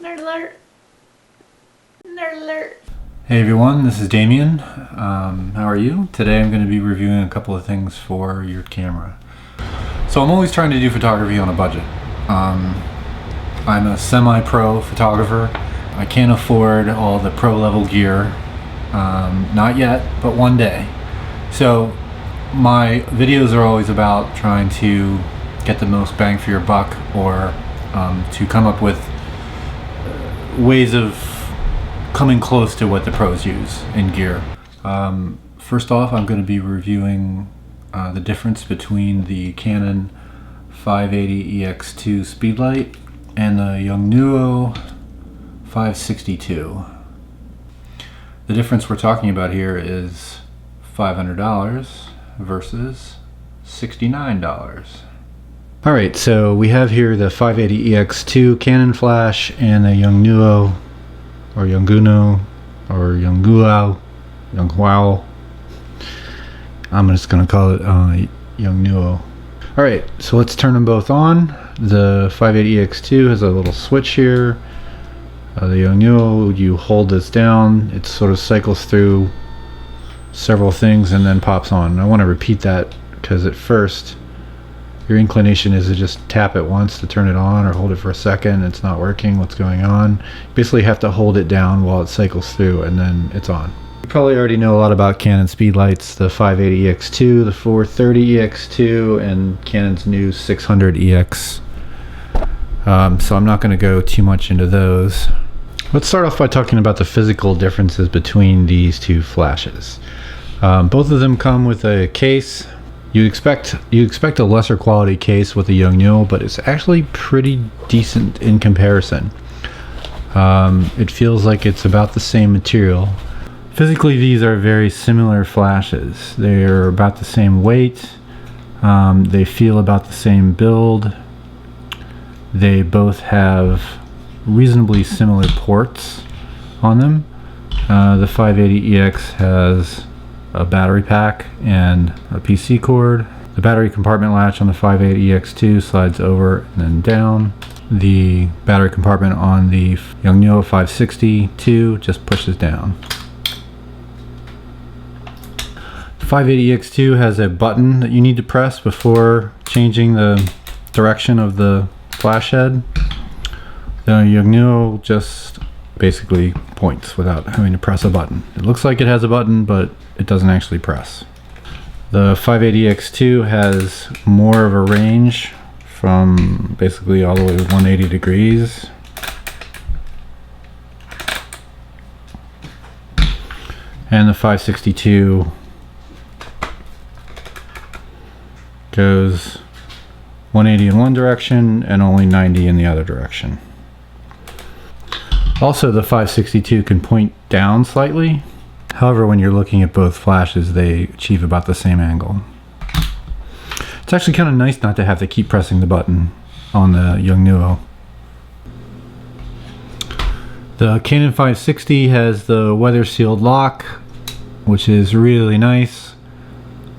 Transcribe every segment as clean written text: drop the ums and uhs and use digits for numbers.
Nerd alert. Nerd alert. Hey everyone, this is Damien. How are you? Today I'm going to be reviewing a couple of things for your camera. So I'm always trying to do photography on a budget. I'm a semi-pro photographer. I can't afford all the pro level gear. Not yet, but one day. So my videos are always about trying to get the most bang for your buck, or to come up with ways of coming close to what the pros use in gear. First off, I'm going to be reviewing the difference between the Canon 580 EX2 speedlight and the Yongnuo 560 The difference we're talking about here is $500 versus $69. Alright, so we have here the 580 EX2 Canon flash and the Yongnuo or Yongnuo or Yongnuo. I'm just going to call it Yongnuo. Alright, so let's turn them both on. The 580 EX2 has a little switch here. The Yongnuo, you hold this down, it sort of cycles through several things and then pops on. I want to repeat that because at first your inclination is to just tap it once to turn it on, or hold it for a second, it's not working, what's going on. You basically have to hold it down while it cycles through and then it's on. You probably already know a lot about Canon speedlights, the 580 EX2, the 430 EX2, and Canon's new 600 EX. So I'm not going to go too much into those. Let's start off by talking about the physical differences between these two flashes. Both of them come with a case. You expect a lesser quality case with the Yongnuo, but it's actually pretty decent in comparison. It feels like it's about the same material. Physically, these are very similar flashes. They're about the same weight. They feel about the same build. They both have reasonably similar ports on them. The 580EX has a battery pack and a PC cord. The battery compartment latch on the 580EX2 slides over and then down. The battery compartment on the Yongnuo 560 just pushes down. The 580EX2 has a button that you need to press before changing the direction of the flash head. The Yongnuo just basically points without having to press a button. It looks like it has a button, but it doesn't actually press. The 580EX2 has more of a range, from basically all the way to 180 degrees. And the 560 goes 180 in one direction and only 90 in the other direction. Also, the 560 can point down slightly. However, when you're looking at both flashes, they achieve about the same angle. It's actually kind of nice not to have to keep pressing the button on the Yongnuo. The Canon 560 has the weather sealed lock, which is really nice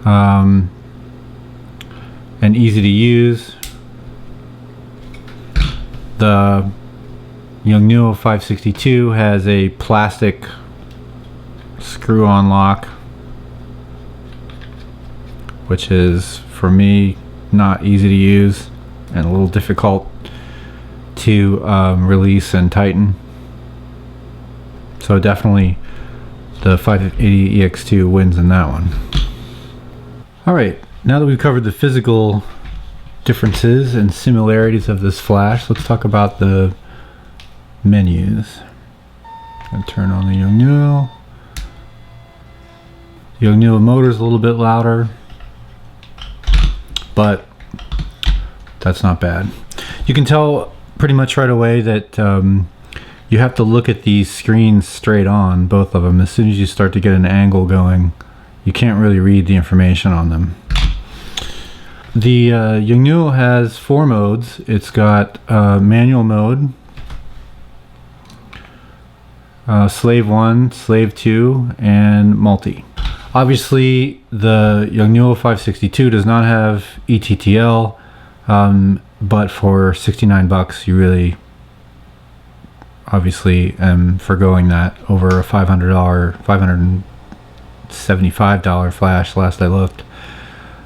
and easy to use. The Yongnuo 560 has a plastic screw-on lock, which is, for me, not easy to use and a little difficult to release and tighten. So definitely the 580 EX2 wins in that one. Alright, now that we've covered the physical differences and similarities of this flash, let's talk about the menus. I'm going to turn on the Yongnuo. The Yongnuo motor is a little bit louder, but that's not bad. You can tell pretty much right away that you have to look at these screens straight on, both of them. As soon as you start to get an angle going, you can't really read the information on them. The Yongnuo has 4 modes. It's got manual mode, slave 1, slave 2, and multi. Obviously, the Yongnuo 560 does not have ETTL, but for $69 you really obviously am forgoing that over a $575 flash last I looked.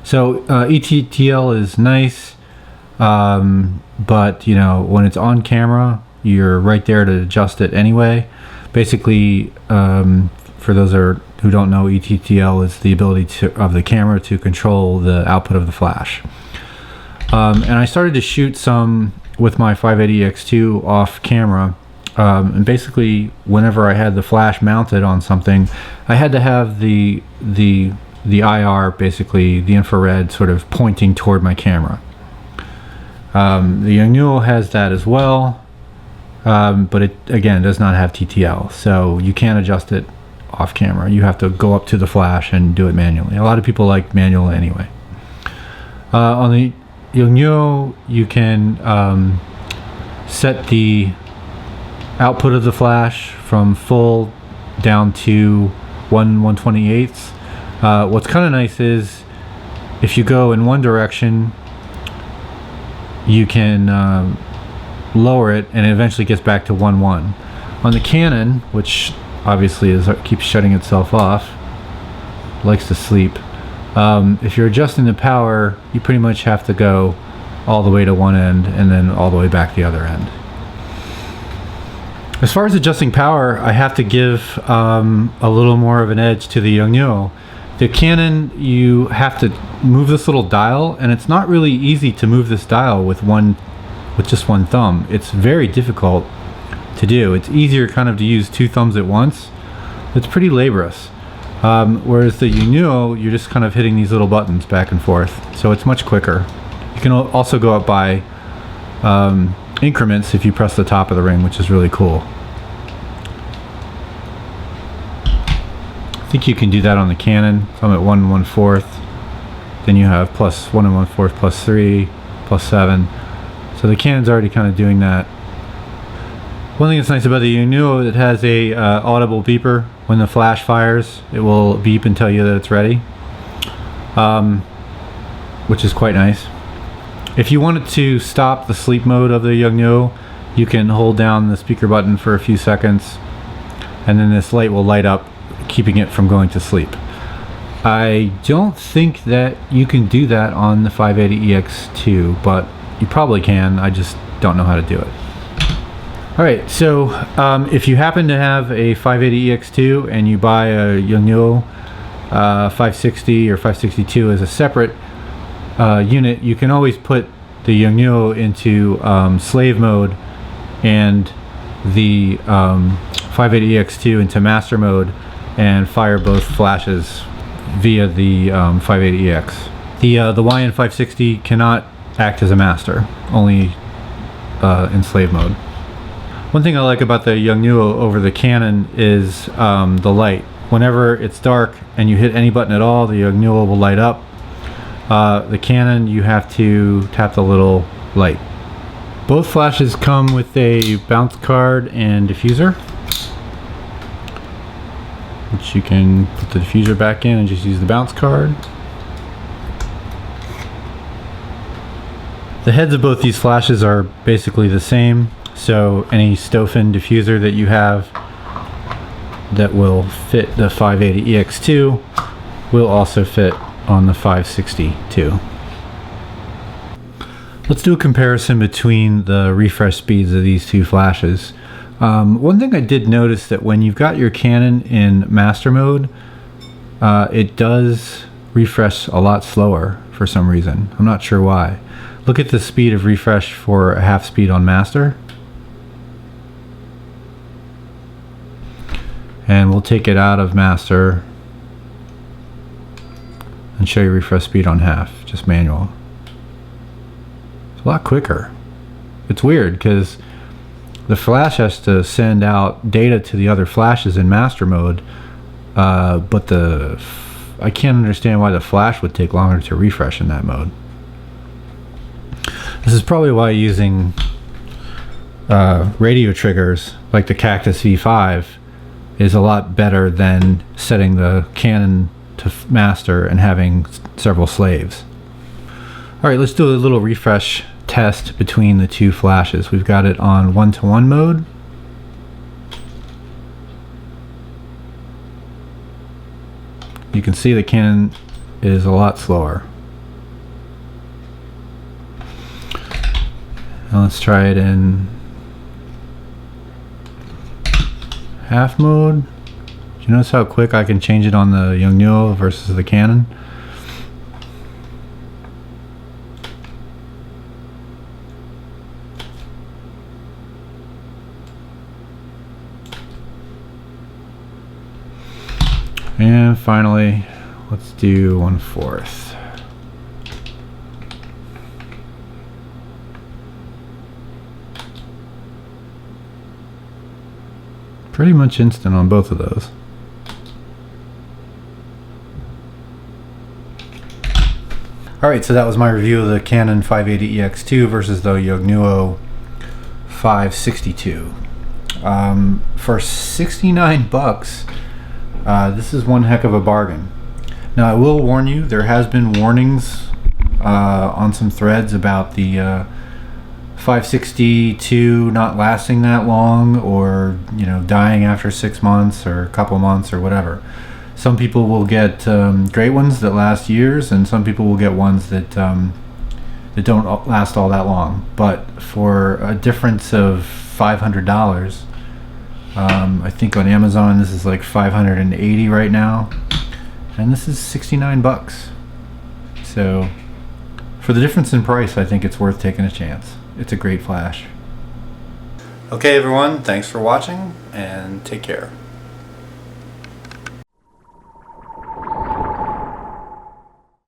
So ETTL is nice, but you know, when it's on camera, you're right there to adjust it anyway. Basically, for those who don't know, ETTL is the ability of the camera to control the output of the flash. And I started to shoot some with my 580X2 off camera, and basically whenever I had the flash mounted on something, I had to have the IR, basically the infrared, sort of pointing toward my camera. The Yongnuo has that as well, but it again does not have TTL, so you can't adjust it off camera. You have to go up to the flash and do it manually. A lot of people like manual anyway. On the Yongnuo, you can set the output of the flash from full down to 1/128. What's kind of nice is if you go in one direction, you can lower it and it eventually gets back to 1/1. On the Canon, which obviously keeps shutting itself off, likes to sleep, if you're adjusting the power, you pretty much have to go all the way to one end and then all the way back the other end. As far as adjusting power, I have to give a little more of an edge to the Yongnuo. The Canon, you have to move this little dial, and it's not really easy to move this dial with just one thumb. It's very difficult to do. It's easier kind of to use two thumbs at once. It's pretty laborious. Whereas the Yongnuo, you're just kind of hitting these little buttons back and forth, so it's much quicker. You can also go up by increments if you press the top of the ring, which is really cool. I think you can do that on the Canon. So I'm at 1/1/4. Then you have plus 1 1/4 plus 3 plus 7. So the Canon's already kind of doing that. One thing that's nice about the Yongnuo, it has a audible beeper. When the flash fires, it will beep and tell you that it's ready, which is quite nice. If you wanted to stop the sleep mode of the Yongnuo, you can hold down the speaker button for a few seconds, and then this light will light up, keeping it from going to sleep. I don't think that you can do that on the 580EX2, but you probably can. I just don't know how to do it. Alright, so if you happen to have a 580EX2 and you buy a Yongnuo 560 or 562 as a separate unit, you can always put the Yongnuo into slave mode and the 580EX2 into master mode and fire both flashes via the 580EX. The YN-560 cannot act as a master, only in slave mode. One thing I like about the Yongnuo over the Canon is the light. Whenever it's dark and you hit any button at all, the Yongnuo will light up. The Canon, you have to tap the little light. Both flashes come with a bounce card and diffuser, which you can put the diffuser back in and just use the bounce card. The heads of both these flashes are basically the same, so any Stofin diffuser that you have that will fit the 580EX2 will also fit on the 560 Let's do a comparison between the refresh speeds of these two flashes. One thing I did notice that when you've got your Canon in master mode, it does refresh a lot slower for some reason. I'm not sure why. Look at the speed of refresh for a half speed on master. And we'll take it out of master and show you refresh speed on half, just manual. It's a lot quicker. It's weird because the flash has to send out data to the other flashes in master mode, but I can't understand why the flash would take longer to refresh in that mode. This is probably why using radio triggers like the Cactus V5 is a lot better than setting the Canon to master and having several slaves. Alright, let's do a little refresh test between the two flashes. We've got it on 1:1 mode. You can see the Canon is a lot slower. Now let's try it in half mode. Do you notice how quick I can change it on the Yongnuo versus the Canon? And finally, let's do 1/4. Pretty much instant on both of those. Alright, so that was my review of the Canon 580EX2 versus the Yongnuo 562. For 69 bucks, this is one heck of a bargain. Now I will warn you, there has been warnings on some threads about the 562 not lasting that long, or dying after 6 months or a couple months or whatever. Some people will get great ones that last years, and some people will get ones that that don't last all that long. But for a difference of $500, I think on Amazon this is like $580 right now, and this is 69 bucks. So for the difference in price, I think it's worth taking a chance. It's a great flash. Okay everyone, thanks for watching and take care.